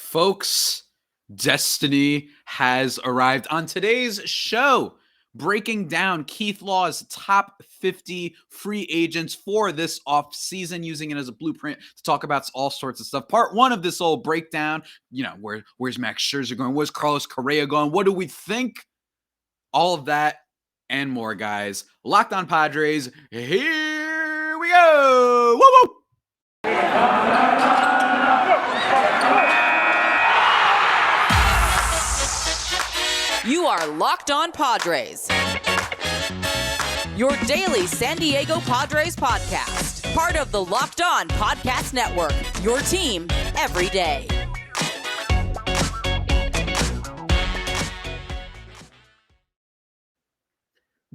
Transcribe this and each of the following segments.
Folks, destiny has arrived. On today's show, breaking down Keith Law's top 50 free agents for this offseason, using it as a blueprint to talk about all sorts of stuff. Part one of this old breakdown, where's Max Scherzer going? Where's Carlos Correa going? What do we think? All of that and more, guys. Locked On Padres, here we go. Woo woo! You are Locked On Padres, your daily San Diego Padres podcast. Part of the Locked On Podcast Network, your team every day.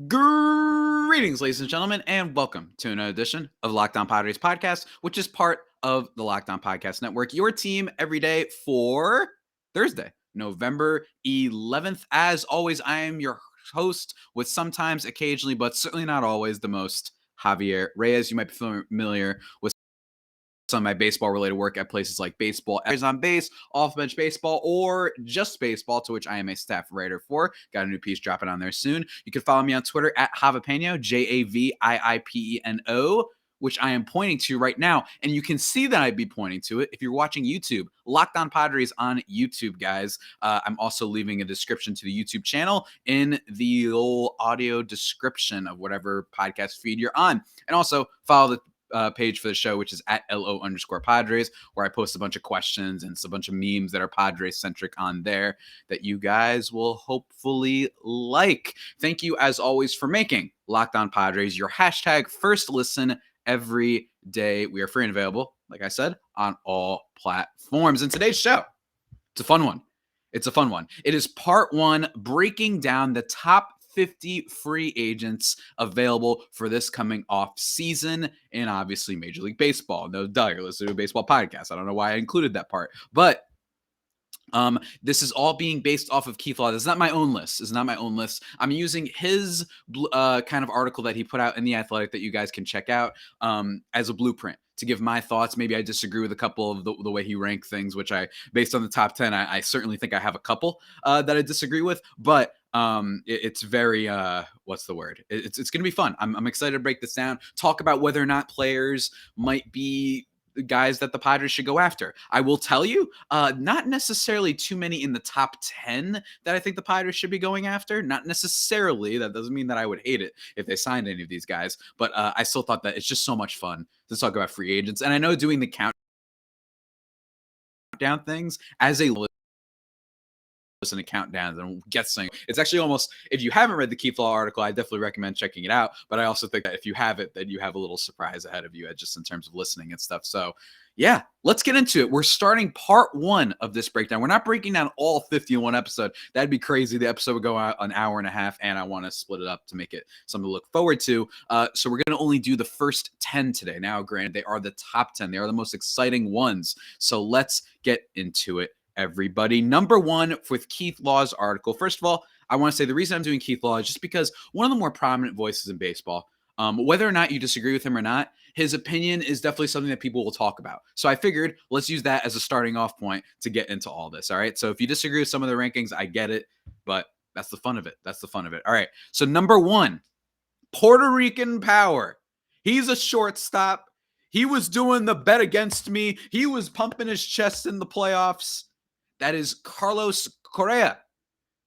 Greetings, ladies and gentlemen, and welcome to another edition of Locked On Padres podcast, which is part of the Locked On Podcast Network, your team every day for Thursday, November 11th. As always, I am your host with sometimes, occasionally, but certainly not always the most, Javier Reyes. You might be familiar with some of my baseball-related work at places like Baseball on Base, Off Bench Baseball, or Just Baseball, to which I am a staff writer for. Got a new piece dropping on there soon. You can follow me on Twitter at Javipeno, Javiipeno, which I am pointing to right now. And you can see that I'd be pointing to it if you're watching YouTube. Locked On Padres on YouTube, guys. I'm also leaving a description to the YouTube channel in the little audio description of whatever podcast feed you're on. And also follow the page for the show, which is at LO_Padres, where I post a bunch of questions and a bunch of memes that are Padres centric on there that you guys will hopefully like. Thank you, as always, for making Locked On Padres your hashtag first listen every day. We are free and available, like I said, on all platforms. And today's show, it's a fun one. It is part one, breaking down the top 50 free agents available for this coming off season in obviously Major League Baseball. No duh, you're listening to a baseball podcast. I don't know why I included that part, but this is all being based off of Keith Law. This is not my own list. I'm using his kind of article that he put out in The Athletic that you guys can check out as a blueprint to give my thoughts. Maybe I disagree with a couple of the way he ranked things, which based on the top 10, I certainly think I have a couple that I disagree with, but it's very, what's the word? It's going to be fun. I'm excited to break this down, talk about whether or not players might be guys that the Padres should go after. I will tell you, not necessarily too many in the top 10 that I think the Padres should be going after. Not necessarily. That doesn't mean that I would hate it if they signed any of these guys, but I still thought that it's just so much fun to talk about free agents. And I know doing the countdown things as a listen to countdowns and guessing, it's actually almost, if you haven't read the Keith Law article, I definitely recommend checking it out. But I also think that if you have it, then you have a little surprise ahead of you just in terms of listening and stuff. So yeah, let's get into it. We're starting part one of this breakdown. We're not breaking down all 50 in one episode. That'd be crazy. The episode would go out an hour and a half, and I want to split it up to make it something to look forward to. So we're going to only do the first 10 today. Now, granted, they are the top 10. They are the most exciting ones. So let's get into it, everybody. Number one with Keith Law's article. First of all, I want to say the reason I'm doing Keith Law is just because one of the more prominent voices in baseball, whether or not you disagree with him or not, his opinion is definitely something that people will talk about. So I figured let's use that as a starting off point to get into all this. All right. So if you disagree with some of the rankings, I get it, but that's the fun of it. All right. So number one, Puerto Rican power. He's a shortstop. He was doing the bet against me. He was pumping his chest in the playoffs. That is Carlos Correa.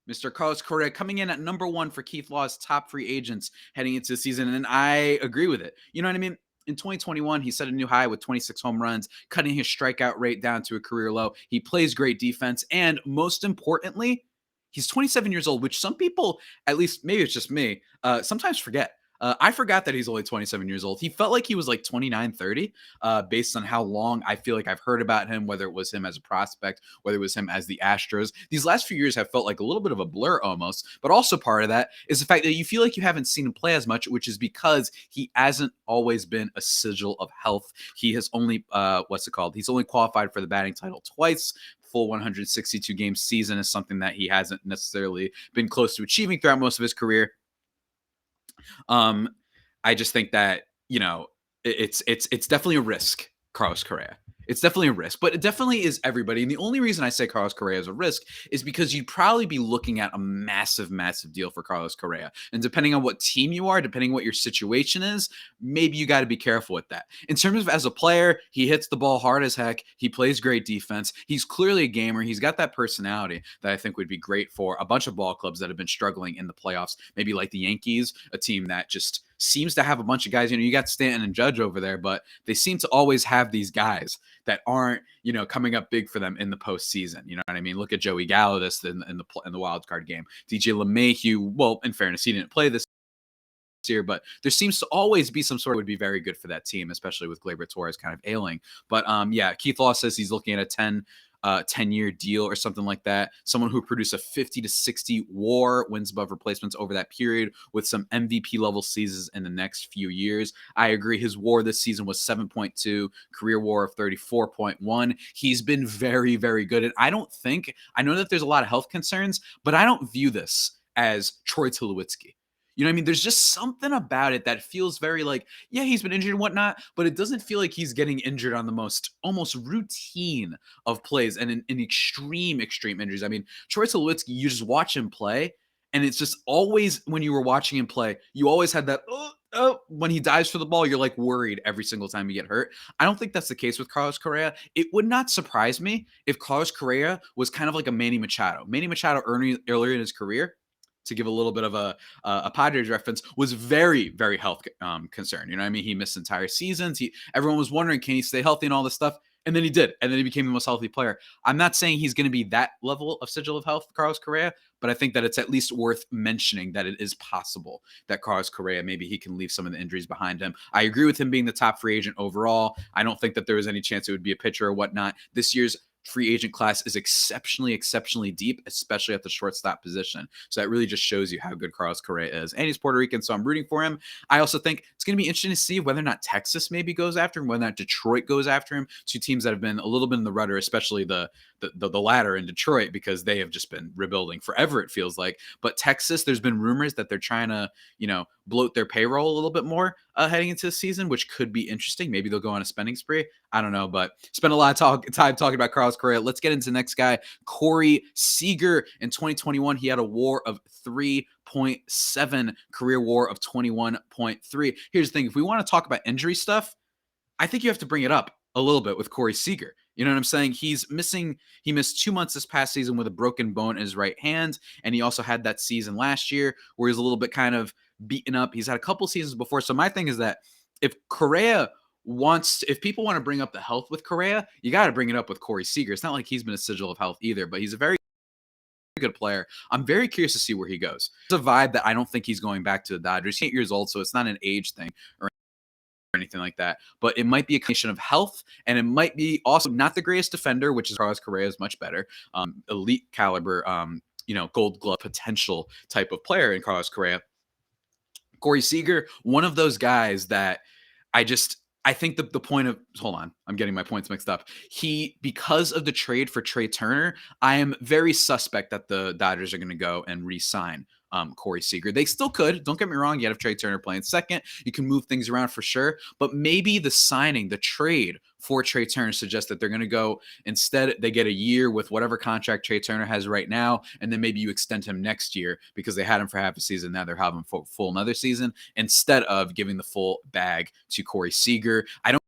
Mr. Carlos Correa coming in at number one for Keith Law's top free agents heading into the season, and I agree with it. You know what I mean? In 2021, he set a new high with 26 home runs, cutting his strikeout rate down to a career low. He plays great defense, and most importantly, he's 27 years old, which some people, at least maybe it's just me, sometimes forget. I forgot that he's only 27 years old. He felt like he was like 29, 30, based on how long I feel like I've heard about him, whether it was him as a prospect, whether it was him as the Astros. These last few years have felt like a little bit of a blur almost, but also part of that is the fact that you feel like you haven't seen him play as much, which is because he hasn't always been a sigil of health. He has only, He's only qualified for the batting title twice. Full 162 game season is something that he hasn't necessarily been close to achieving throughout most of his career. I just think that, it's definitely a risk, Carlos Correa. It's definitely a risk, but it definitely is everybody. And the only reason I say Carlos Correa is a risk is because you'd probably be looking at a massive, massive deal for Carlos Correa. And depending on what team you are, depending on what your situation is, maybe you got to be careful with that. In terms of as a player, he hits the ball hard as heck. He plays great defense. He's clearly a gamer. He's got that personality that I think would be great for a bunch of ball clubs that have been struggling in the playoffs, maybe like the Yankees, a team that just seems to have a bunch of guys. You got Stanton and Judge over there, but they seem to always have these guys that aren't, coming up big for them in the postseason. You know what I mean? Look at Joey Gallo in the wild card game. DJ LeMahieu, well, in fairness, he didn't play this year, but there seems to always be some sort of would be very good for that team, especially with Gleyber Torres kind of ailing. But yeah, Keith Law says he's looking at a 10-year deal or something like that. Someone who produced a 50 to 60 WAR, wins above replacements over that period, with some MVP level seasons in the next few years. I agree. His WAR this season was 7.2, career WAR of 34.1. He's been very, very good. And I know that there's a lot of health concerns, but I don't view this as Troy Tulowitzki. You know what I mean? There's just something about it that feels very like, yeah, he's been injured and whatnot, but it doesn't feel like he's getting injured on the most almost routine of plays and in extreme injuries. I mean, Troy Tulowitzki, you just watch him play, and it's just always when you were watching him play, you always had that, when he dives for the ball, you're like worried every single time you get hurt. I don't think that's the case with Carlos Correa. It would not surprise me if Carlos Correa was kind of like a Manny Machado. Manny Machado earlier in his career, to give a little bit of a Padres reference, was very, very health concerned. You know what I mean? He missed entire seasons. Everyone was wondering, can he stay healthy and all this stuff? And then he did. And then he became the most healthy player. I'm not saying he's going to be that level of sigil of health, Carlos Correa, but I think that it's at least worth mentioning that it is possible that Carlos Correa, maybe he can leave some of the injuries behind him. I agree with him being the top free agent overall. I don't think that there was any chance it would be a pitcher or whatnot. This year's free agent class is exceptionally deep, especially at the shortstop position. So that really just shows you how good Carlos Correa is. And he's Puerto Rican, so I'm rooting for him. I also think it's going to be interesting to see whether or not Texas maybe goes after him, whether or not Detroit goes after him. Two teams that have been a little bit in the rudder, especially the latter in Detroit, because they have just been rebuilding forever, it feels like. But Texas, there's been rumors that they're trying to, bloat their payroll a little bit more heading into the season, which could be interesting. Maybe they'll go on a spending spree. I don't know, but spend a lot of time talking about Carlos Correa. Let's get into the next guy, Cory Seeger. In 2021, he had a WAR of 3.7, career WAR of 21.3. Here's the thing. If we want to talk about injury stuff, I think you have to bring it up a little bit with Cory Seeger. You know what I'm saying? He missed 2 months this past season with a broken bone in his right hand. And he also had that season last year where he's a little bit kind of beaten up. He's had a couple seasons before. So my thing is that if people want to bring up the health with Correa, you got to bring it up with Cory Seeger. It's not like he's been a sigil of health either, but he's a very good player. I'm very curious to see where he goes. It's a vibe that I don't think he's going back to the Dodgers. He's 8 years old, so it's not an age thing or anything like that, but it might be a combination of health, and it might be also not the greatest defender, which is Carlos Correa is much better, elite caliber, Gold Glove potential type of player in Carlos Correa. Cory Seeger, one of those guys that I think the point of, hold on, I'm getting my points mixed up. Because of the trade for Trey Turner, I am very suspect that the Dodgers are going to go and re-sign Cory Seeger. They still could. Don't get me wrong. You have Trey Turner playing second. You can move things around for sure. But maybe the trade for Trey Turner suggests that they're going to go, instead, they get a year with whatever contract Trey Turner has right now, and then maybe you extend him next year because they had him for half a season. Now they're having him for full another season instead of giving the full bag to Cory Seeger. I don't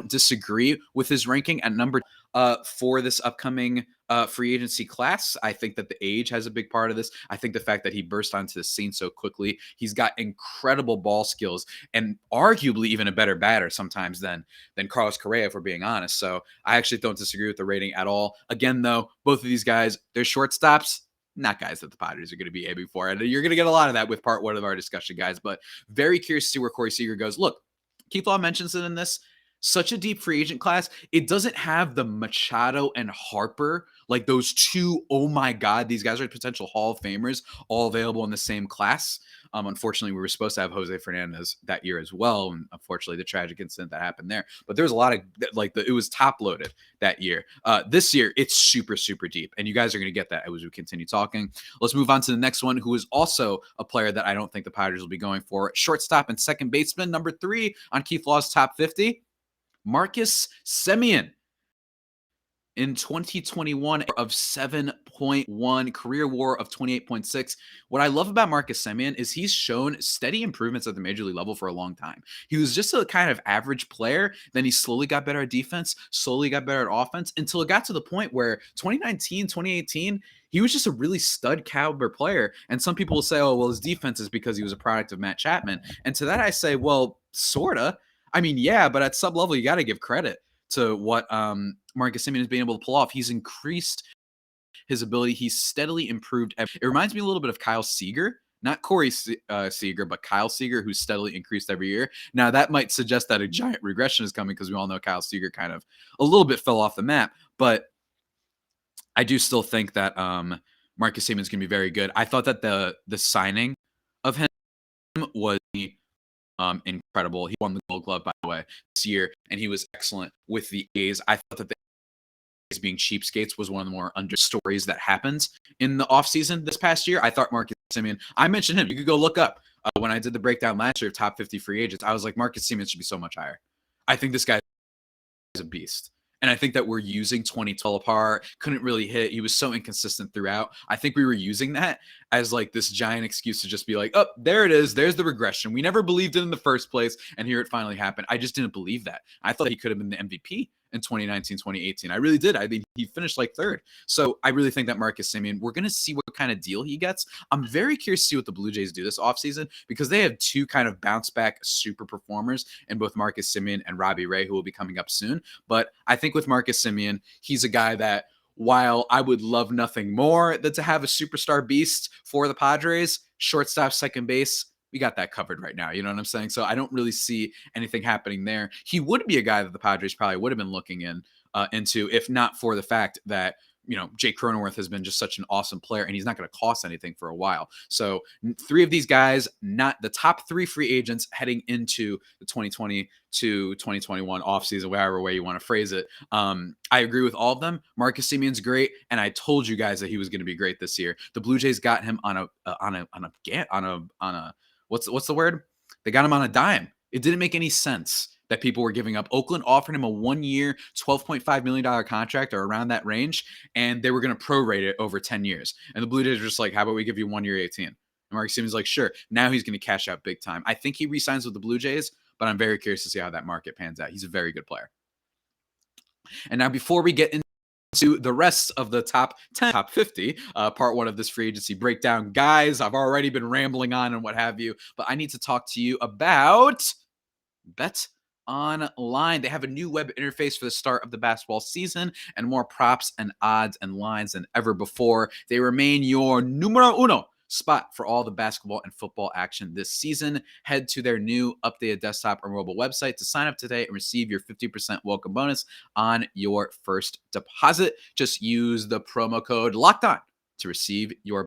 disagree with his ranking at number for this upcoming free agency class. I think that the age has a big part of this. I think the fact that he burst onto the scene so quickly, he's got incredible ball skills and arguably even a better batter sometimes than Carlos Correa, if we're being honest. So I actually don't disagree with the rating at all. Again, though, both of these guys, they're shortstops, not guys that the Padres are going to be aiming for. And you're going to get a lot of that with part one of our discussion, guys. But very curious to see where Cory Seeger goes. Look, Keith Law mentions it in this. Such a deep free agent class. It doesn't have the Machado and Harper, like those two, oh my God, these guys are potential Hall of Famers, all available in the same class. Unfortunately, we were supposed to have Jose Fernandez that year as well. And unfortunately, the tragic incident that happened there. But there was a lot of, it was top loaded that year. This year, it's super, super deep. And you guys are going to get that as we continue talking. Let's move on to the next one, who is also a player that I don't think the Padres will be going for. Shortstop and second baseman, number 3 on Keith Law's top 50. Marcus Simeon in 2021 of 7.1, career WAR of 28.6. What I love about Marcus Simeon is he's shown steady improvements at the major league level for a long time. He was just a kind of average player. Then he slowly got better at defense, slowly got better at offense until it got to the point where 2019, 2018, he was just a really stud caliber player. And some people will say, oh, well, his defense is because he was a product of Matt Chapman. And to that I say, well, sorta. I mean, yeah, but at sub level, you got to give credit to what Marcus Simeon has been able to pull off. He's increased his ability. He's steadily improved. It reminds me a little bit of Kyle Seeger, not Cory Seeger, but Kyle Seeger, who's steadily increased every year. Now, that might suggest that a giant regression is coming because we all know Kyle Seeger kind of a little bit fell off the map. But I do still think that Marcus Simeon is going to be very good. I thought that the signing of him was incredible. He won the Gold Glove, by the way, this year, and he was excellent with the A's. I thought that the A's being cheapskates was one of the more under stories that happened in the offseason this past year. I thought Marcus Simeon, I mentioned him. You could go look up when I did the breakdown last year of top 50 free agents. I was like, Marcus Simeon should be so much higher. I think this guy is a beast. And I think that we're using 2012 apart, couldn't really hit. He was so inconsistent throughout. I think we were using that as like this giant excuse to just be like, oh, there it is. There's the regression. We never believed it in the first place. And here it finally happened. I just didn't believe that. I thought he could have been the MVP in 2019, 2018. I really did. I mean, he finished like third. So I really think that Marcus Simeon, we're going to see what kind of deal he gets. I'm very curious to see what the Blue Jays do this offseason because they have two kind of bounce back super performers in both Marcus Simeon and Robbie Ray, who will be coming up soon. But I think with Marcus Simeon, he's a guy that while I would love nothing more than to have a superstar beast for the Padres, shortstop, second base, we got that covered right now. You know what I'm saying? So I don't really see anything happening there. He would be a guy that the Padres probably would have been looking into if not for the fact that, you know, Jake Cronenworth has been just such an awesome player and he's not going to cost anything for a while. So three of these guys, not the top three free agents heading into the 2020 to 2021 offseason, whatever way you want to phrase it. I agree with all of them. Marcus Simeon's great. And I told you guys that he was going to be great this year. The Blue Jays got him on a what's the word? They got him on a dime. It didn't make any sense that people were giving up. Oakland offered him a 1 year, $12.5 million contract or around that range, and they were going to prorate it over 10 years. And the Blue Jays were just like, how about we give you 1 year, 18? And Marcus Simeon's like, sure. Now he's going to cash out big time. I think he re-signs with the Blue Jays, but I'm very curious to see how that market pans out. He's a very good player. And now before we get into the rest of the top 10, top 50, part one of this free agency breakdown. Guys, I've already been rambling on and what have you, but I need to talk to you about Bet Online. They have a new web interface for the start of the basketball season and more props and odds and lines than ever before. They remain your numero uno spot for all the basketball and football action this season. Head to their new updated desktop or mobile website to sign up today and receive your 50% welcome bonus on your first deposit. Just use the promo code LOCKEDON to receive your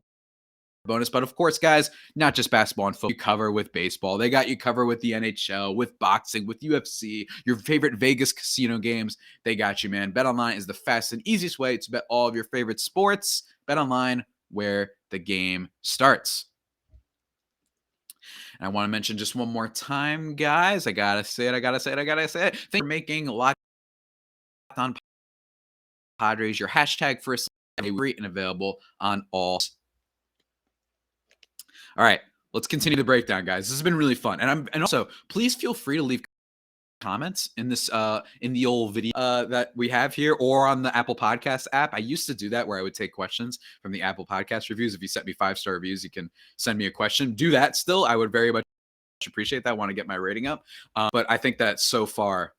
bonus. But of course, guys, not just basketball and football. You cover with baseball. They got you covered with the NHL, with boxing, with UFC, your favorite Vegas casino games. They got you, man. BetOnline is the fastest and easiest way to bet all of your favorite sports. BetOnline, where the game starts. And I want to mention just one more time, guys. I gotta say it. Thanks for making Locked On Padres your hashtag for a free and available on all. All right, let's continue the breakdown, guys. This has been really fun. And also, please feel free to leave comments in this in the old video that we have here or on the Apple Podcast app. I used to do that where I would take questions from the Apple Podcast reviews. If you sent me 5-star reviews, you can send me a question. Do that still. I would very much appreciate that. I want to get my rating up. But I think that so far,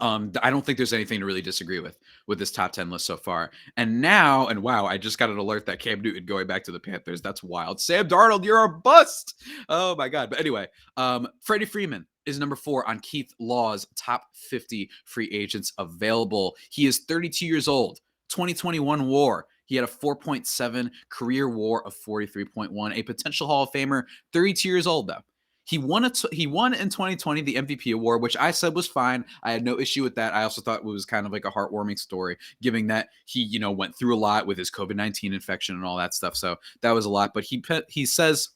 I don't think there's anything to really disagree with this top 10 list so far. And now, and wow, I just got an alert that Cam Newton going back to the Panthers. That's wild. Sam Darnold, you're a bust. Oh my God. But anyway, Freddie Freeman is number 4 on Keith Law's top 50 free agents available. He is 32 years old, 2021 WAR. He had a 4.7 career WAR of 43.1, a potential Hall of Famer, 32 years old though. He won in 2020 the MVP award, which I said was fine. I had no issue with that. I also thought it was kind of like a heartwarming story, given that he, you know, went through a lot with his COVID-19 infection and all that stuff. So that was a lot. But he says,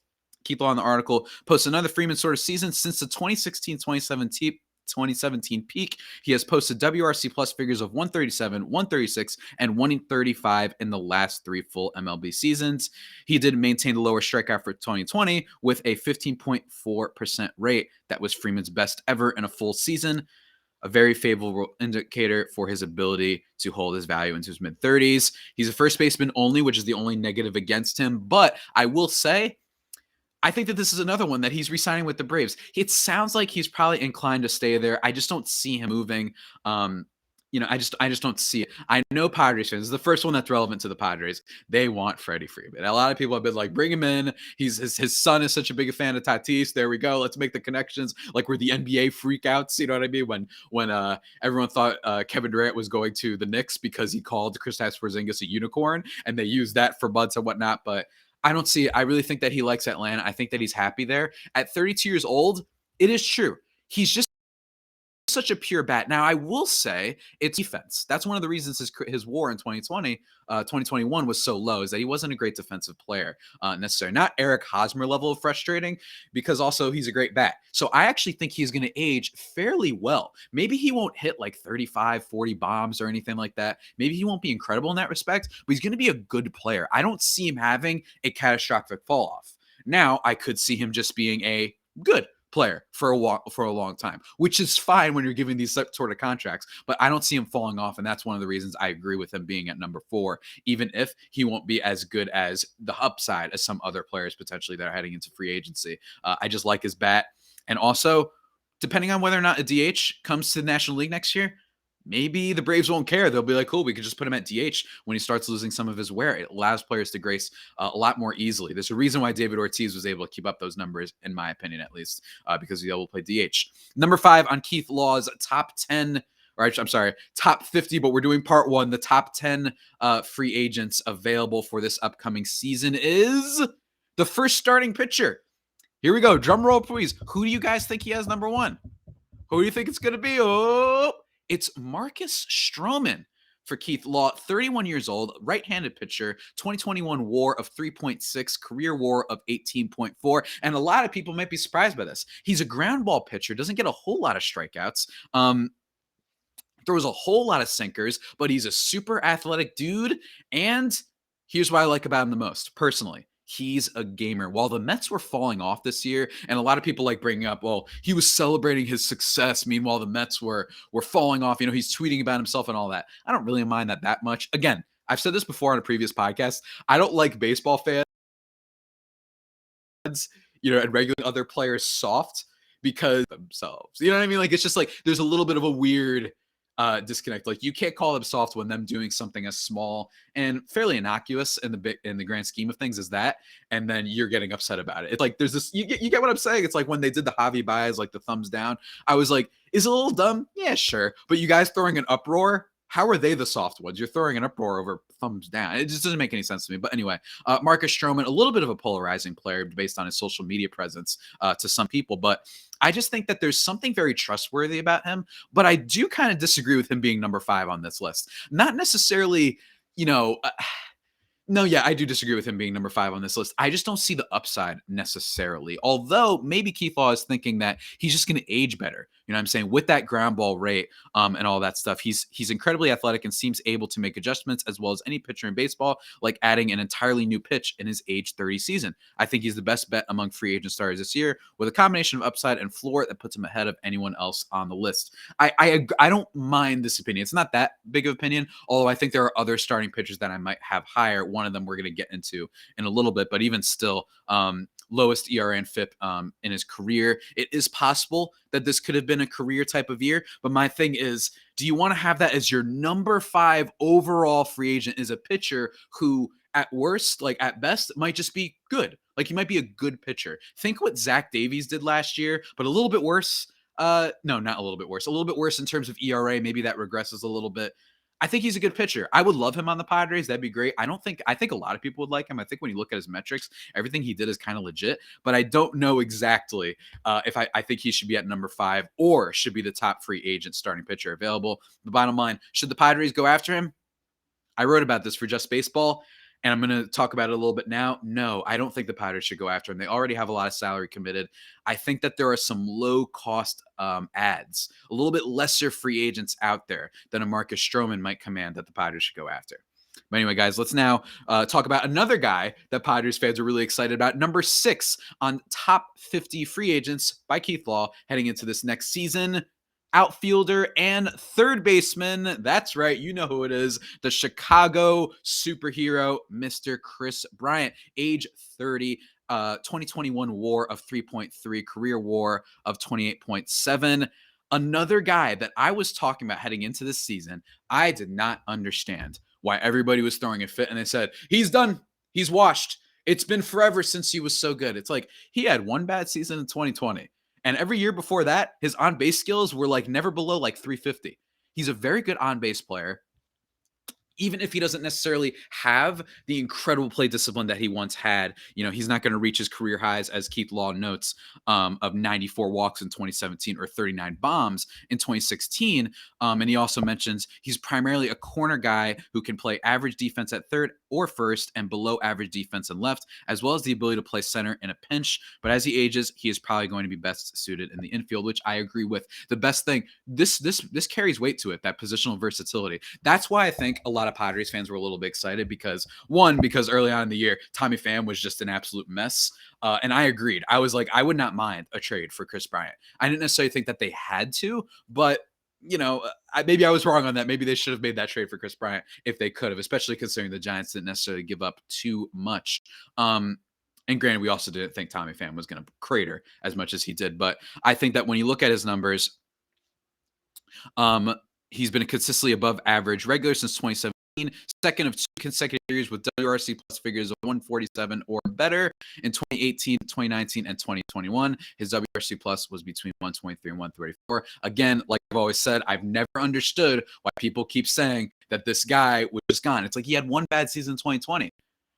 Keith Law in the article, posts another Freeman sort of season since the 2016-2017 2017 peak, he has posted WRC plus figures of 137, 136, and 135 in the last 3 full MLB seasons. He did maintain the lower strikeout for 2020 with a 15.4% rate. That was Freeman's best ever in a full season. A very favorable indicator for his ability to hold his value into his mid-30s. He's a first baseman only, which is the only negative against him. But I will say, I think that this is another one that he's re-signing with the Braves. It sounds like he's probably inclined to stay there. I just don't see him moving. I just don't see it. I know Padres fans. This is the first one that's relevant to the Padres. They want Freddie Freeman. A lot of people have been like, bring him in. His son is such a big fan of Tatis. There we go. Let's make the connections. Like we're the NBA freakouts. You know what I mean? When everyone thought Kevin Durant was going to the Knicks because he called Kristaps Porzingis a unicorn, and they used that for months and whatnot. But I don't see it. I really think that he likes Atlanta. I think that he's happy there. At 32 years old, it is true. He's just such a pure bat. Now, I will say it's defense. That's one of the reasons his WAR in 2021 was so low, is that he wasn't a great defensive player necessarily. Not Eric Hosmer level of frustrating, because also he's a great bat. So I actually think he's going to age fairly well. Maybe he won't hit like 35, 40 bombs or anything like that. Maybe he won't be incredible in that respect, but he's going to be a good player. I don't see him having a catastrophic fall off. Now, I could see him just being a good player for a long time, which is fine when you're giving these sort of contracts, but I don't see him falling off, and that's one of the reasons I agree with him being at number 4, even if he won't be as good as the upside as some other players potentially that are heading into free agency. I just like his bat, and also, depending on whether or not a DH comes to the National League next year, maybe the Braves won't care. They'll be like, cool, we could just put him at DH when he starts losing some of his wear. It allows players to grace a lot more easily. There's a reason why David Ortiz was able to keep up those numbers, in my opinion, at least, because he's able to play DH. Number 5 on Keith Law's top 10, or I'm sorry, top 50, but we're doing part 1. The top 10 free agents available for this upcoming season is the first starting pitcher. Here we go. Drum roll, please. Who do you guys think he has number 1? Who do you think it's going to be? Oh, it's Marcus Stroman for Keith Law, 31 years old, right-handed pitcher, 2021 WAR of 3.6, career WAR of 18.4, and a lot of people might be surprised by this. He's a ground ball pitcher, doesn't get a whole lot of strikeouts, throws a whole lot of sinkers, but he's a super athletic dude, and here's what I like about him the most, personally. He's a gamer. While the Mets were falling off this year, and a lot of people like bringing up, well, he was celebrating his success. Meanwhile, the Mets were falling off. You know, he's tweeting about himself and all that. I don't really mind that much. Again, I've said this before on a previous podcast. I don't like baseball fans, and regular other players soft because themselves. You know what I mean? Like, it's just like there's a little bit of a weird disconnect. Like, you can't call them soft when them doing something as small and fairly innocuous in the grand scheme of things as that, and then you're getting upset about it. It's like there's this. You get what I'm saying? It's like when they did the Javier Baez, like the thumbs down. I was like, is it a little dumb? Yeah, sure. But you guys throwing an uproar. How are they the soft ones? You're throwing an uproar over thumbs down. It just doesn't make any sense to me. But anyway, Marcus Stroman, a little bit of a polarizing player based on his social media presence to some people. But I just think that there's something very trustworthy about him. But I do kind of disagree with him being number 5 on this list. Not necessarily, no, yeah, I do disagree with him being number 5 on this list. I just don't see the upside necessarily. Although maybe Keith Law is thinking that he's just going to age better. You know what I'm saying? With that ground ball rate and all that stuff, he's incredibly athletic and seems able to make adjustments as well as any pitcher in baseball, like adding an entirely new pitch in his age 30 season. I think he's the best bet among free agent starters this year with a combination of upside and floor that puts him ahead of anyone else on the list. I don't mind this opinion. It's not that big of an opinion, although I think there are other starting pitchers that I might have higher. One of them we're going to get into in a little bit, but even still, lowest ERA and FIP in his career. It is possible that this could have been a career type of year, but my thing is, do you want to have that as your number 5 overall free agent is a pitcher who at worst, like at best, might just be good. Like he might be a good pitcher. Think what Zach Davies did last year, but a little bit worse. No, not a little bit worse. A little bit worse in terms of ERA. Maybe that regresses a little bit. I think he's a good pitcher. I would love him on the Padres. That'd be great. I think a lot of people would like him. I think when you look at his metrics, everything he did is kind of legit, but I don't know exactly if I think he should be at number 5 or should be the top free agent starting pitcher available. The bottom line, should the Padres go after him? I wrote about this for Just Baseball. And I'm going to talk about it a little bit now. No, I don't think the Padres should go after him. They already have a lot of salary committed. I think that there are some low-cost ads, a little bit lesser free agents out there than a Marcus Stroman might command that the Padres should go after. But anyway, guys, let's now talk about another guy that Padres fans are really excited about. Number 6 on top 50 free agents by Keith Law heading into this next season. Outfielder and third baseman. That's right. You know who it is. The Chicago superhero, Mr. Kris Bryant, age 30. 2021 WAR of 3.3, career WAR of 28.7. Another guy that I was talking about heading into this season, I did not understand why everybody was throwing a fit and they said, he's done. He's washed. It's been forever since he was so good. It's like he had one bad season in 2020. And every year before that, his on-base skills were like never below like 350. He's a very good on-base player. Even if he doesn't necessarily have the incredible play discipline that he once had, he's not going to reach his career highs, as Keith Law notes, of 94 walks in 2017 or 39 bombs in 2016. And he also mentions he's primarily a corner guy who can play average defense at third or first and below average defense and left, as well as the ability to play center in a pinch. But as he ages, he is probably going to be best suited in the infield, which I agree with. The best thing, this carries weight to it, that positional versatility. That's why I think a lot of Padres fans were a little bit excited because early on in the year, Tommy Pham was just an absolute mess. And I agreed. I was like, I would not mind a trade for Kris Bryant. I didn't necessarily think that they had to, but maybe I was wrong on that. Maybe they should have made that trade for Kris Bryant if they could have, especially considering the Giants didn't necessarily give up too much. And granted, we also didn't think Tommy Pham was going to crater as much as he did. But I think that when you look at his numbers, he's been consistently above average regular since 2017. Second of 2 consecutive years with WRC plus figures of 147 or better in 2018, 2019, and 2021. His WRC plus was between 123 and 134. Again, like I've always said, I've never understood why people keep saying that this guy was just gone. It's like he had one bad season in 2020.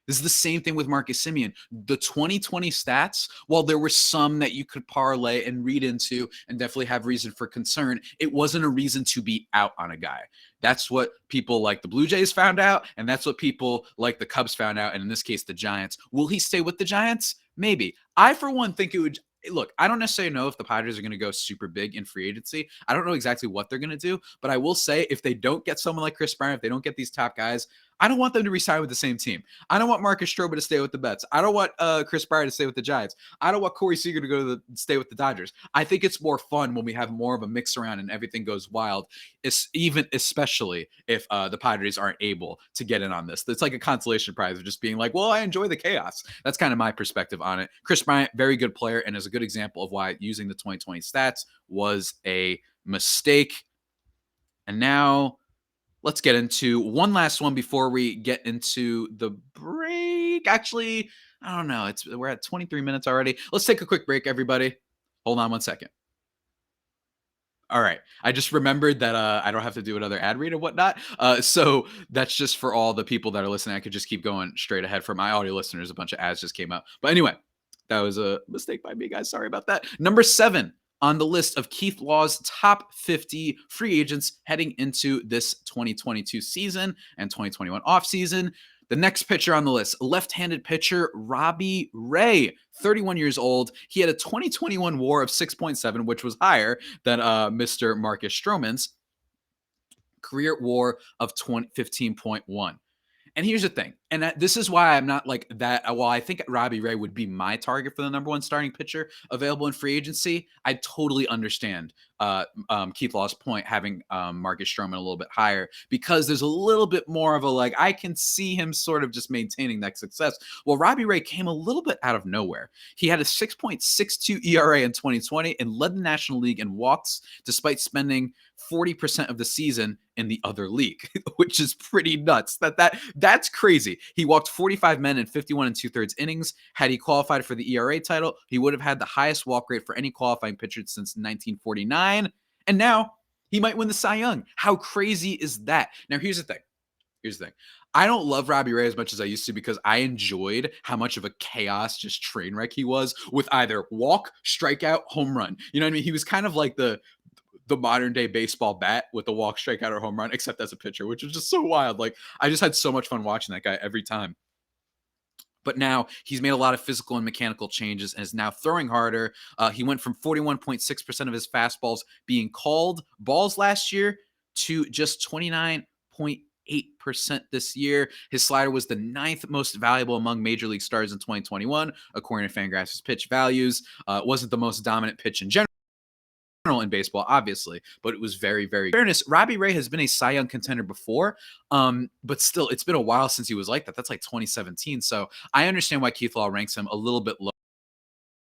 This is the same thing with Marcus Simeon. The 2020 stats, while there were some that you could parlay and read into and definitely have reason for concern, it wasn't a reason to be out on a guy. That's what people like the Blue Jays found out, and that's what people like the Cubs found out, and in this case, the Giants. Will he stay with the Giants? Maybe. I, for one, think it would. Look, I don't necessarily know if the Padres are going to go super big in free agency. I don't know exactly what they're going to do, but I will say if they don't get someone like Kris Bryant, if they don't get these top guys, I don't want them to resign with the same team. I don't want Marcus Stroman to stay with the Mets. I don't want Kris Bryant to stay with the Giants. I don't want Cory Seeger to stay with the Dodgers. I think it's more fun when we have more of a mix around and everything goes wild, especially if the Padres aren't able to get in on this. It's like a consolation prize of just being like, well, I enjoy the chaos. That's kind of my perspective on it. Kris Bryant, very good player, and is a good example of why using the 2020 stats was a mistake. And now let's get into one last one before we get into the break. Actually, I don't know. We're at 23 minutes already. Let's take a quick break, everybody. Hold on one second. All right. I just remembered that I don't have to do another ad read and whatnot. So that's just for all the people that are listening. I could just keep going straight ahead. For my audio listeners, a bunch of ads just came out. But anyway, that was a mistake by me, guys. Sorry about that. Number 7 on the list of Keith Law's top 50 free agents heading into this 2022 season and 2021 offseason. The next pitcher on the list, left-handed pitcher Robbie Ray, 31 years old. He had a 2021 WAR of 6.7, which was higher than Mr. Marcus Stroman's career WAR of 15.1. And here's the thing, and this is why I'm not like that. While I think Robbie Ray would be my target for the number 1 starting pitcher available in free agency, I totally understand Keith Law's point having Marcus Stroman a little bit higher, because there's a little bit more of a like, I can see him sort of just maintaining that success. Well, Robbie Ray came a little bit out of nowhere. He had a 6.62 ERA in 2020 and led the National League in walks despite spending 40% of the season in the other league, which is pretty nuts. That's crazy. He walked 45 men in 51 2/3 innings. Had he qualified for the ERA title, he would have had the highest walk rate for any qualifying pitcher since 1949. And now he might win the Cy Young. How crazy is that? Now, here's the thing. I don't love Robbie Ray as much as I used to, because I enjoyed how much of a chaos, just train wreck he was with either walk, strikeout, home run. You know what I mean? He was kind of like the modern day baseball bat with the walk, strikeout, or home run, except as a pitcher, which was just so wild. Like, I just had so much fun watching that guy every time. But now he's made a lot of physical and mechanical changes and is now throwing harder. He went from 41.6% of his fastballs being called balls last year to just 29.8% this year. His slider was the 9th most valuable among major league stars in 2021, according to Fangraphs' pitch values. It wasn't the most dominant pitch in general in baseball, obviously, but it was very, very fairness. Robbie Ray has been a Cy Young contender before, but still, it's been a while since he was like that. That's like 2017. So I understand why Keith Law ranks him a little bit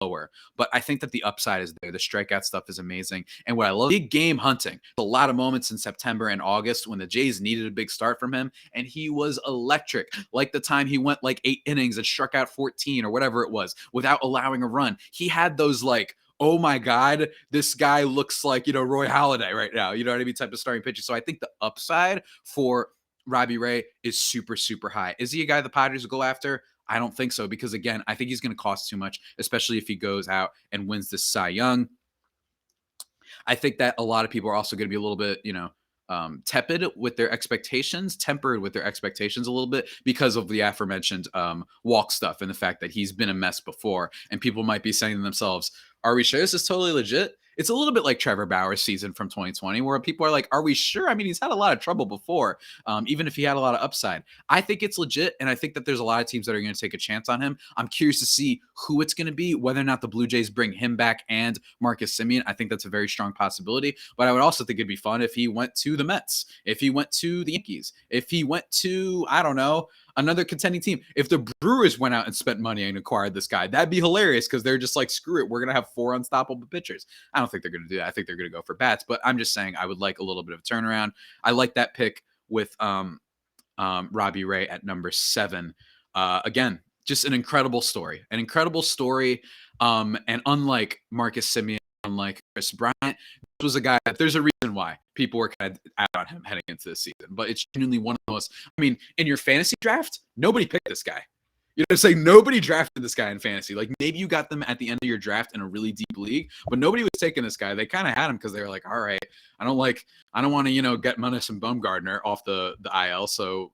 lower, but I think that the upside is there. The strikeout stuff is amazing. And what I love, big game hunting. A lot of moments in September and August when the Jays needed a big start from him, and he was electric. Like the time he went like 8 innings and struck out 14 or whatever it was without allowing a run. He had those like, oh my God, this guy looks like, Roy Halladay right now, you know what I mean, type of starting pitcher. So I think the upside for Robbie Ray is super, super high. Is he a guy the Padres will go after? I don't think so, because again, I think he's going to cost too much, especially if he goes out and wins this Cy Young. I think that a lot of people are also going to be a little bit, tempered with their expectations a little bit because of the aforementioned walk stuff and the fact that he's been a mess before. And people might be saying to themselves, are we sure this is totally legit? It's a little bit like Trevor Bauer's season from 2020, where people are like, are we sure? I mean, he's had a lot of trouble before, even if he had a lot of upside. I think it's legit, and I think that there's a lot of teams that are going to take a chance on him. I'm curious to see who it's going to be, whether or not the Blue Jays bring him back and Marcus Simeon. I think that's a very strong possibility, but I would also think it'd be fun if he went to the Mets, if he went to the Yankees, if he went to, I don't know, another contending team. If the Brewers went out and spent money and acquired this guy, that'd be hilarious, because they're just like, screw it, we're going to have 4 unstoppable pitchers. I don't think they're going to do that. I think they're going to go for bats, but I'm just saying I would like a little bit of a turnaround. I like that pick with Robbie Ray at number 7. Again, just an incredible story. And unlike Marcus Simeon, unlike Chris Bryant, this was a guy that there's a reason why people were kind of out on him heading into the season. But it's genuinely one of the most, I mean, in your fantasy draft, nobody picked this guy. You know what I'm saying? Nobody drafted this guy in fantasy. Like, maybe you got them at the end of your draft in a really deep league, but nobody was taking this guy. They kind of had him because they were like, all right, I don't want to, get Munson Bumgarner off the IL,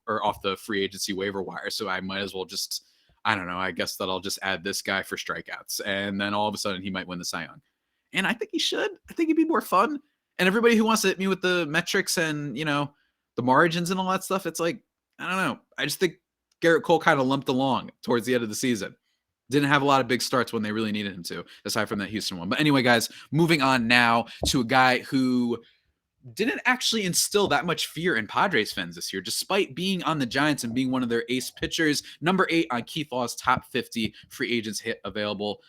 or off the free agency waiver wire. So I might as well just, I don't know, I guess that I'll just add this guy for strikeouts. And then all of a sudden he might win the Cy Young. And I think he should. I think it'd be more fun. And everybody who wants to hit me with the metrics and, the margins and all that stuff, it's like, I don't know. I just think Garrett Cole kind of lumped along towards the end of the season. Didn't have a lot of big starts when they really needed him to, aside from that Houston one. But anyway, guys, moving on now to a guy who didn't actually instill that much fear in Padres fans this year, despite being on the Giants and being one of their ace pitchers. Number 8 on Keith Law's top 50 free agents available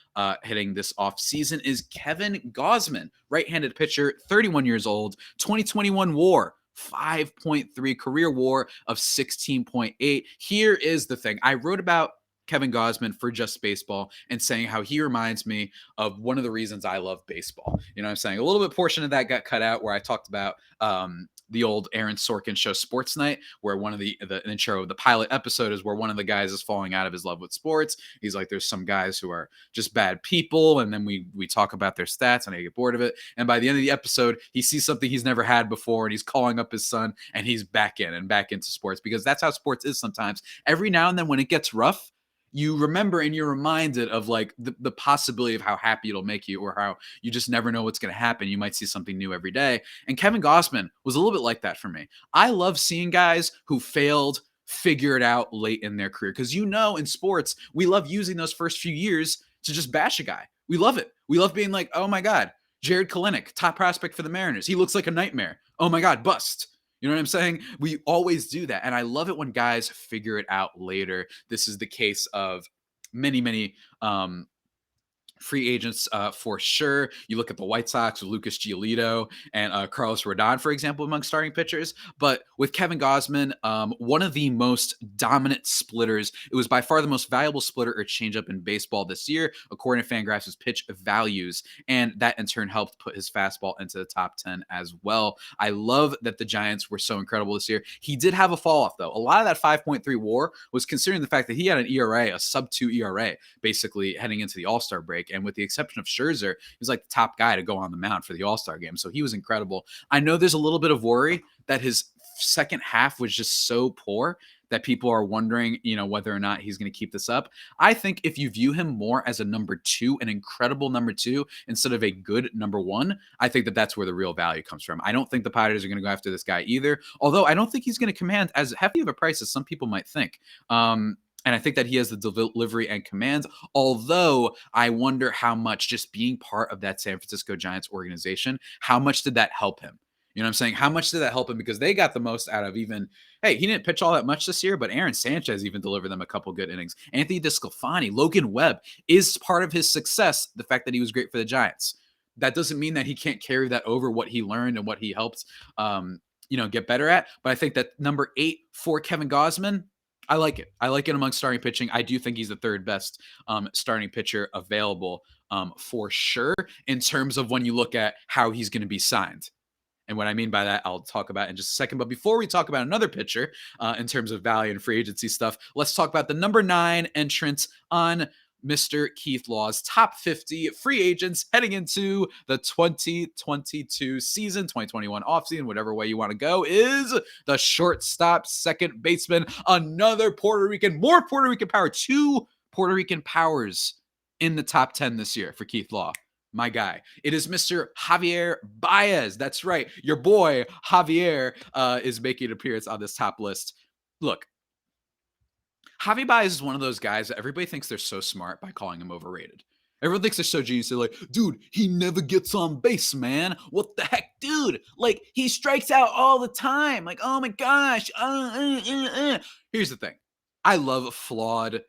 hitting this offseason is Kevin Gausman, right-handed pitcher, 31 years old, 2021 WAR, 5.3, career WAR of 16.8. Here is the thing. I wrote about Kevin Gausman for Just Baseball and saying how he reminds me of one of the reasons I love baseball. You know what I'm saying? A little bit portion of that got cut out where I talked about the old Aaron Sorkin show Sports Night, where one of the intro of the pilot episode is where one of the guys is falling out of his love with sports. He's like, there's some guys who are just bad people, and then we talk about their stats and I get bored of it. And by the end of the episode, he sees something he's never had before, and he's calling up his son, and he's back into sports, because that's how sports is sometimes. Every now and then when it gets rough, you remember and you're reminded of like the possibility of how happy it'll make you, or how you just never know what's going to happen. You might see something new every day. And Kevin Gausman was a little bit like that for me. I love seeing guys who failed, figure it out late in their career. Because in sports, we love using those first few years to just bash a guy. We love it. We love being like, oh my God, Jared Kelenic, top prospect for the Mariners. He looks like a nightmare. Oh my God, bust. You know what I'm saying? We always do that. And I love it when guys figure it out later. This is the case of many free agents for sure. You look at the White Sox with Lucas Giolito and Carlos Rodon, for example, among starting pitchers. But with Kevin Gausman, one of the most dominant splitters. It was by far the most valuable splitter or changeup in baseball this year, according to Fangraphs' pitch values. And that in turn helped put his fastball into the top 10 as well. I love that the Giants were so incredible this year. He did have a fall off, though. A lot of that 5.3 WAR was considering the fact that he had an ERA, a sub-2 ERA, basically heading into the All-Star break. And with the exception of Scherzer, he was like the top guy to go on the mound for the All-Star game. So he was incredible. I know there's a little bit of worry that his second half was just so poor that people are wondering, whether or not he's going to keep this up. I think if you view him more as a number 2, an incredible number 2, instead of a good number 1, I think that that's where the real value comes from. I don't think the Padres are going to go after this guy either, although I don't think he's going to command as hefty of a price as some people might think. And I think that he has the delivery and command, although I wonder how much just being part of that San Francisco Giants organization, how much did that help him? You know what I'm saying? How much did that help him? Because they got the most out of he didn't pitch all that much this year, but Aaron Sanchez even delivered them a couple good innings. Anthony DeSclafani, Logan Webb is part of his success, the fact that he was great for the Giants. That doesn't mean that he can't carry that over what he learned and what he helped, get better at. But I think that number 8 for Kevin Gausman, I like it. I like it among starting pitching. I do think he's the third best starting pitcher available for sure in terms of when you look at how he's going to be signed. And what I mean by that, I'll talk about in just a second. But before we talk about another pitcher in terms of value and free agency stuff, let's talk about the number 9 entrance on Mr. Keith Law's top 50 free agents heading into the 2022 season, 2021 offseason, whatever way you want to go, is the shortstop, second baseman, another Puerto Rican, more Puerto Rican power, 2 Puerto Rican powers in the top 10 this year for Keith Law. My guy. It is Mr. Javier Baez. That's right. Your boy Javier is making an appearance on this top list. Look, Javier Baez is one of those guys that everybody thinks they're so smart by calling him overrated. Everyone thinks they're so genius. They're like, dude, he never gets on base, man. What the heck, dude? Like, he strikes out all the time. Like, oh my gosh. Here's the thing. I love flawed,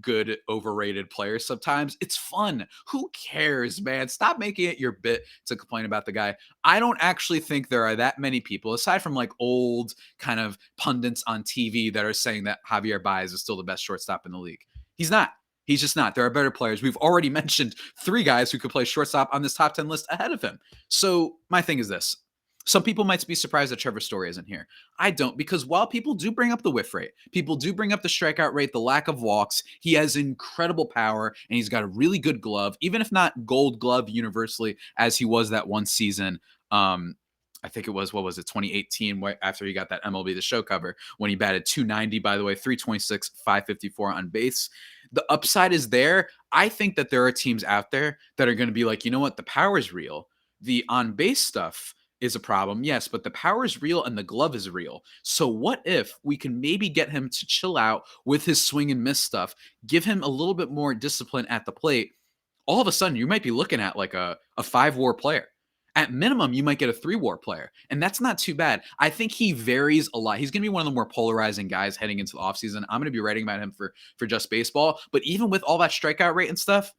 good, overrated players sometimes. It's fun. Who cares, man? Stop making it your bit to complain about the guy. I don't actually think there are that many people, aside from like old kind of pundits on TV, that are saying that Javier Baez is still the best shortstop in the league. He's not. He's just not. There are better players. We've already mentioned 3 guys who could play shortstop on this top 10 list ahead of him. So my thing is this. Some people might be surprised that Trevor Story isn't here. I don't, because while people do bring up the whiff rate, people do bring up the strikeout rate, the lack of walks, he has incredible power, and he's got a really good glove, even if not gold glove universally, as he was that one season. I think it was, 2018, after he got that MLB The Show cover, when he batted .290, by the way, 326, 554 on base. The upside is there. I think that there are teams out there that are going to be like, you know what, the power is real. The on-base stuff is a problem, yes, but the power is real and the glove is real. So what if we can maybe get him to chill out with his swing and miss stuff, give him a little bit more discipline at the plate? All of a sudden, you might be looking at like a 5-WAR player. At minimum, you might get a 3-WAR player, and that's not too bad. I think he varies a lot. He's going to be one of the more polarizing guys heading into the offseason. I'm going to be writing about him for Just Baseball, but even with all that strikeout rate and stuff,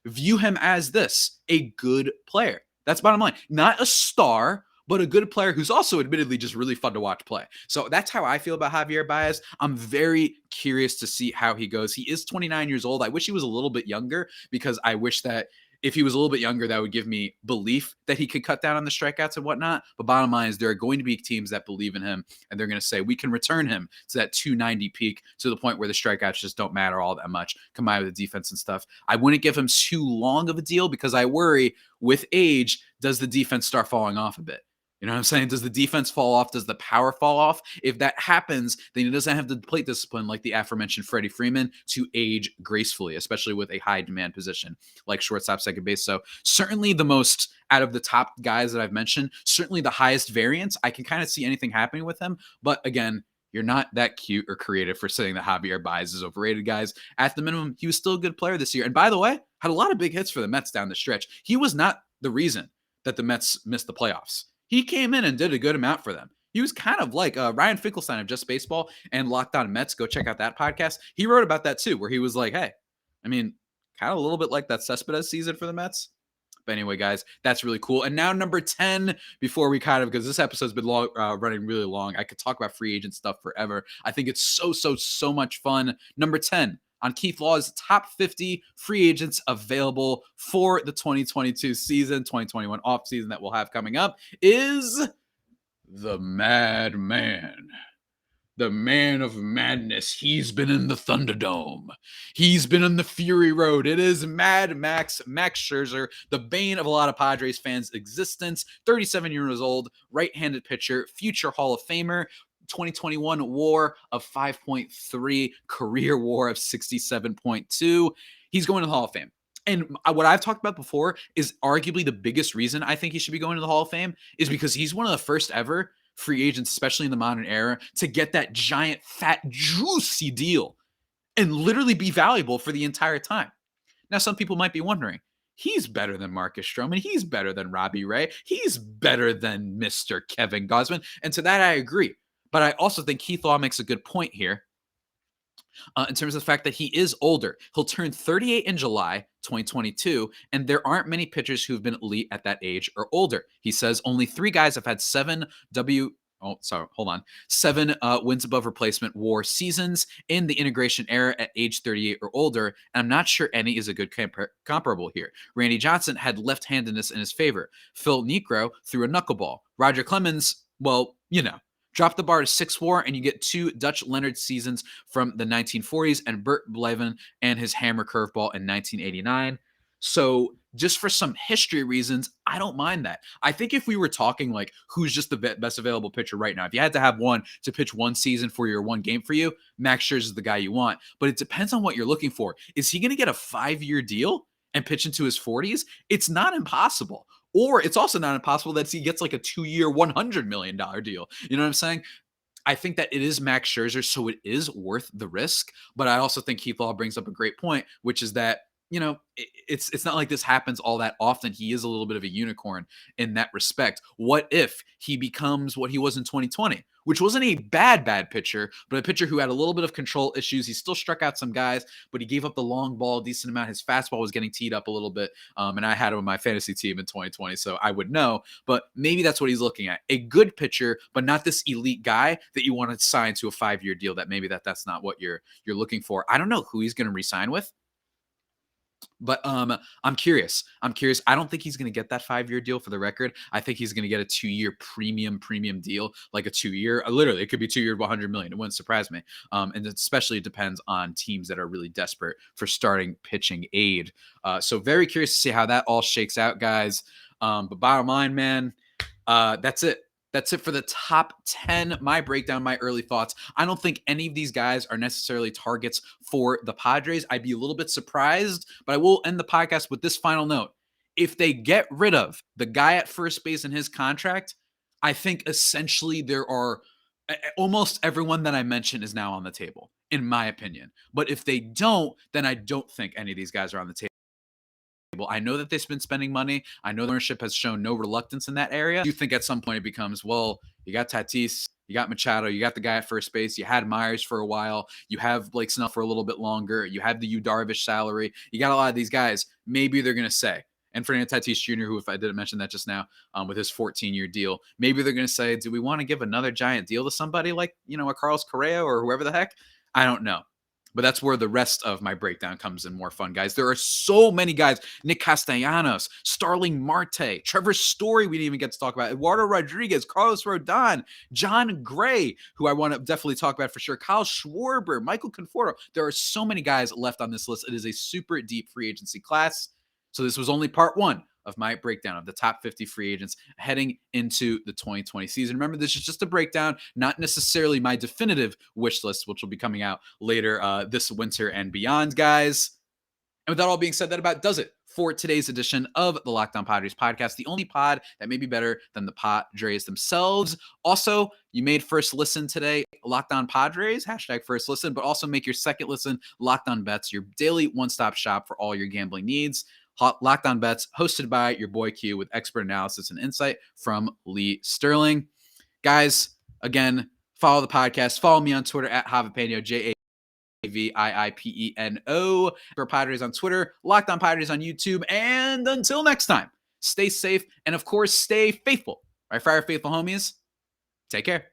view him as this, a good player. That's bottom line. Not a star, but a good player who's also admittedly just really fun to watch play. So that's how I feel about Javier Baez. I'm very curious to see how he goes. He is 29 years old. I wish he was a little bit younger, because I wish that if he was a little bit younger, that would give me belief that he could cut down on the strikeouts and whatnot. But bottom line is, there are going to be teams that believe in him, and they're going to say, we can return him to that 290 peak, to the point where the strikeouts just don't matter all that much, combined with the defense and stuff. I wouldn't give him too long of a deal, because I worry with age, does the defense start falling off a bit? You know what I'm saying? Does the defense fall off? Does the power fall off? If that happens, then he doesn't have the plate discipline like the aforementioned Freddie Freeman to age gracefully, especially with a high demand position like shortstop, second base. So certainly the most out of the top guys that I've mentioned, certainly the highest variance. I can kind of see anything happening with him. But again, you're not that cute or creative for saying that Javier Baez is overrated, guys. At the minimum, he was still a good player this year. And by the way, had a lot of big hits for the Mets down the stretch. He was not the reason that the Mets missed the playoffs. He came in and did a good amount for them. He was kind of like Ryan Finkelstein of Just Baseball and Locked On Mets. Go check out that podcast. He wrote about that too, where he was like, hey, I mean, kind of a little bit like that Cespedes season for the Mets. But anyway, guys, that's really cool. And now number 10, before we because this episode's been running really long. I could talk about free agent stuff forever. I think it's so much fun. Number 10 on Keith Law's top 50 free agents available for the 2022 season, 2021 offseason that we'll have coming up, is the Madman. The man of madness. He's been in the Thunderdome. He's been in the Fury Road. It is Mad Max Max Scherzer, the bane of a lot of Padres fans' existence. 37 years old, right-handed pitcher, future Hall of Famer. 2021 WAR of 5.3, career WAR of 67.2. He's going to the Hall of Fame. And what I've talked about before is arguably the biggest reason I think he should be going to the Hall of Fame is because he's one of the first ever free agents, especially in the modern era, to get that giant, fat, juicy deal and literally be valuable for the entire time. Now, some people might be wondering, he's better than Marcus Stroman. He's better than Robbie Ray. He's better than Mr. Kevin Gausman. And to that, I agree. But I also think Keith Law makes a good point here in terms of the fact that he is older. He'll turn 38 in July 2022, and there aren't many pitchers who've been elite at that age or older. He says only 3 guys have had 7 wins above replacement WAR seasons in the integration era at age 38 or older, and I'm not sure any is a good comparable here. Randy Johnson had left-handedness in his favor. Phil Niekro threw a knuckleball. Roger Clemens, well, drop the bar to 6 WAR, and you get 2 Dutch Leonard seasons from the 1940s and Bert Blevin and his hammer curveball in 1989. So just for some history reasons, I don't mind that. I think if we were talking like who's just the best available pitcher right now, if you had to have one to pitch one season for your one game for you, Max Scherzer is the guy you want. But it depends on what you're looking for. Is he going to get a 5-year deal and pitch into his 40s? It's not impossible. Or it's also not impossible that he gets like a 2-year, $100 million deal. You know what I'm saying? I think that it is Max Scherzer, so it is worth the risk. But I also think Keith Law brings up a great point, which is that it's not like this happens all that often. He is a little bit of a unicorn in that respect. What if he becomes what he was in 2020, which wasn't a bad pitcher, but a pitcher who had a little bit of control issues. He still struck out some guys, but he gave up the long ball a decent amount. His fastball was getting teed up a little bit, and I had him on my fantasy team in 2020, so I would know. But maybe that's what he's looking at. A good pitcher, but not this elite guy that you want to sign to a 5-year deal. That maybe that's not what you're looking for. I don't know who he's going to re-sign with. But I'm curious. I don't think he's going to get that 5-year deal, for the record. I think he's going to get a 2-year premium deal, like a 2-year. Literally, it could be 2-year, $100 million. It wouldn't surprise me. And especially it depends on teams that are really desperate for starting pitching aid. So very curious to see how that all shakes out, guys. But bottom line, man, that's it. That's it for the top 10, my breakdown, my early thoughts. I don't think any of these guys are necessarily targets for the Padres. I'd be a little bit surprised, but I will end the podcast with this final note. If they get rid of the guy at first base in his contract, I think essentially there are almost everyone that I mentioned is now on the table, in my opinion. But if they don't, then I don't think any of these guys are on the table. I know that they've been spending money. I know the ownership has shown no reluctance in that area. You think at some point it becomes, well, you got Tatis, you got Machado, you got the guy at first base, you had Myers for a while, you have Blake Snell for a little bit longer, you have the Yu Darvish salary, you got a lot of these guys. Maybe they're going to say, and Fernando Tatis Jr., who, if I didn't mention that just now, with his 14-year deal, maybe they're going to say, do we want to give another giant deal to somebody like, a Carlos Correa or whoever the heck? I don't know. But that's where the rest of my breakdown comes in more fun, guys. There are so many guys. Nick Castellanos, Starling Marte, Trevor Story we didn't even get to talk about, Eduardo Rodriguez, Carlos Rodon, John Gray, who I want to definitely talk about for sure, Kyle Schwarber, Michael Conforto. There are so many guys left on this list. It is a super deep free agency class. So this was only part 1 of my breakdown of the top 50 free agents heading into the 2020 season. Remember, this is just a breakdown, not necessarily my definitive wish list, which will be coming out later this winter and beyond, guys. And with that all being said, that about does it for today's edition of the Locked On Padres podcast, the only pod that may be better than the Padres themselves. Also, you made first listen today, Locked On Padres, #first listen, but also make your second listen Locked On Bets, your daily one-stop shop for all your gambling needs. Locked On Bets, hosted by your boy Q, with expert analysis and insight from Lee Sterling. Guys, again, follow the podcast. Follow me on Twitter at Javipeno, JAVIIPENO. For Padres on Twitter, Locked On Padres on YouTube. And until next time, stay safe and, of course, stay faithful. All right, Fire Faithful homies, take care.